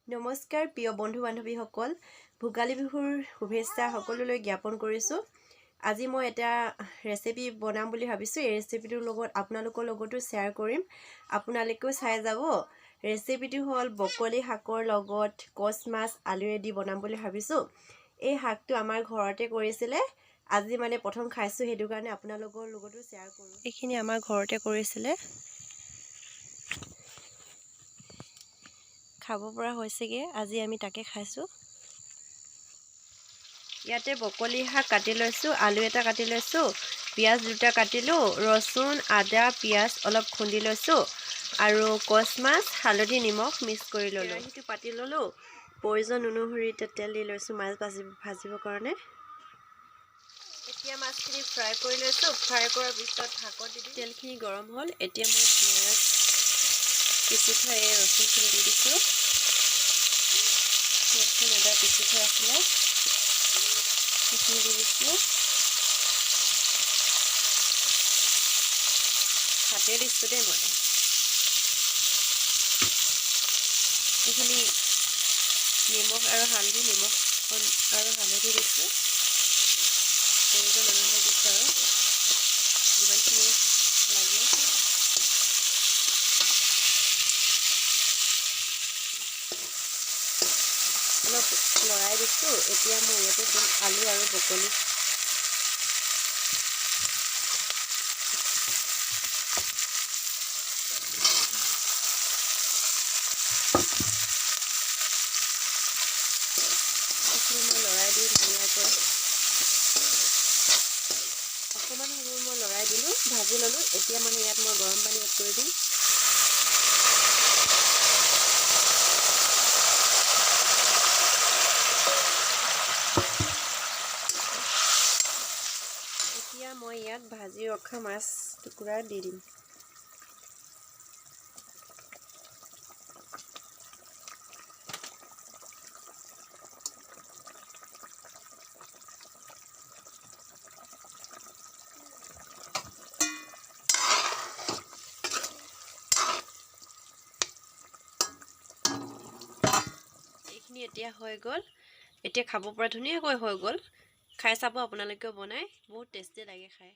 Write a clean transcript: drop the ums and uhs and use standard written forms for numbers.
নমস্কাৰ প্ৰিয় বন্ধু বান্ধৱীসকল, ভোগালী বিহুৰ শুভেচ্ছা সকলোলৈ জ্ঞাপন কৰিছোঁ। আজি মই এটা ৰেচিপি বনাম বুলি ভাবিছোঁ। এই ৰেচিপিটোৰ লগত আপোনালোকৰ লগতো শ্বেয়াৰ কৰিম, আপোনালোকেও চাই যাব। ৰেচিপিটো হ'ল বকলি শাকৰ লগত কচ মাছ আলুৰে দি বনাম বুলি ভাবিছোঁ। এই শাকটো আমাৰ ঘৰতে কৰিছিলে, আজি মানে প্ৰথম খাইছোঁ, সেইটো কাৰণে আপোনালোকৰ লগতো শ্বেয়াৰ কৰোঁ। এইখিনি আমাৰ ঘৰতে কৰিছিলে, খাব পৰা হৈছেগে, আজি আমি তাকে খাইছোঁ। ইয়াতে বকলি শাক কাটি লৈছোঁ, আলু এটা কাটি লৈছোঁ, পিঁয়াজ দুটা কাটিলোঁ, ৰচুন আদা পিঁয়াজ অলপ খুন্দি লৈছোঁ আৰু কচ মাছ হালধি নিমখ মিক্স কৰি ল'লোঁ। কেৰাহীটো পাতি ল'লোঁ, প্ৰয়োজন অনুসৰি তেল দি লৈছোঁ মাছ ভাজিবৰ কাৰণে। এতিয়া মাছখিনি ফ্ৰাই কৰি লৈছোঁ, ফ্ৰাই কৰাৰ পিছত শাকত দি দিওঁ। তেলখিনি গৰম হ'ল, এতিয়া মই পিঁয়াজ পিচি থোৱা এই ৰচুনখিনি দি দিছোঁ। ৰচুন আদা পিচি থোৱা আছিলে, সেইখিনি দি দিছোঁ। হাতে দিছোঁ দেই মই। এইখিনি নিমখ আৰু হালধি দিছোঁ, প্ৰয়োজন অনুসৰি দিছোঁ আৰু যিমানখিনি লাগে। অলপ লৰাই দিছোঁ। এতিয়া মই ইয়াতে দিম আলু আৰু বকলি। মই লৰাই দিওঁ ধুনীয়াকৈ, অকণমান সময় মই লৰাই দিলোঁ, ভাজি ল'লোঁ। এতিয়া মানে ইয়াত মই গৰম পানী এড কৰি দিম। এতিয়া মই ইয়াত ভাজি ৰখা মাছ টুকুৰা দি দিম। এইখিনি এতিয়া হৈ গ'ল, এতিয়া খাব পৰা ধুনীয়াকৈ হৈ গ'ল। খাই চাব আপোনালোকেও বনাই, বহুত টেষ্টি লাগে খাই।